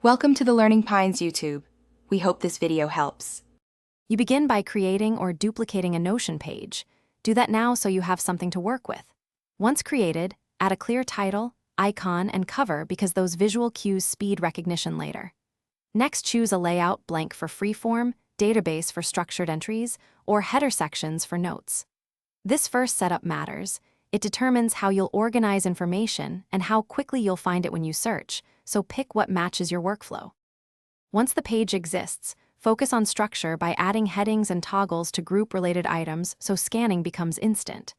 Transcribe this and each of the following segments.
Welcome to the Learning Pines YouTube. We hope this video helps. You begin by creating or duplicating a Notion page. Do that now so you have something to work with. Once created, add a clear title, icon, and cover because those visual cues speed recognition later. Next, choose a layout blank for freeform, database for structured entries, or header sections for notes. This first setup matters. It determines how you'll organize information and how quickly you'll find it when you search, so pick what matches your workflow. Once the page exists, focus on structure by adding headings and toggles to group related items so scanning becomes instant.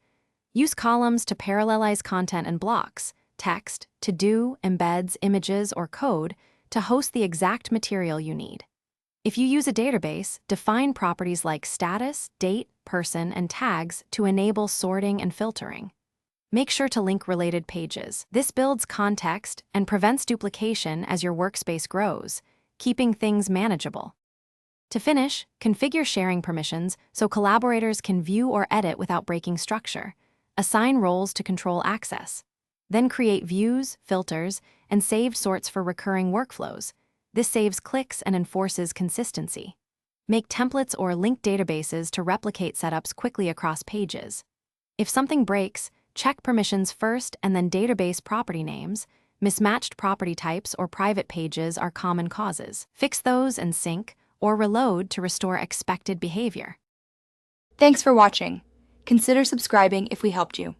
Use columns to parallelize content and blocks, text, to-do, embeds, images, or code to host the exact material you need. If you use a database, define properties like status, date, person, and tags to enable sorting and filtering. Make sure to link related pages. This builds context and prevents duplication as your workspace grows, keeping things manageable. To finish, configure sharing permissions so collaborators can view or edit without breaking structure. Assign roles to control access. Then create views, filters, and saved sorts for recurring workflows. This saves clicks and enforces consistency. Make templates or linked databases to replicate setups quickly across pages. If something breaks, check permissions first and then database property names. Mismatched property types or private pages are common causes. Fix those and sync or reload to restore expected behavior. Thanks for watching. Consider subscribing if we helped you.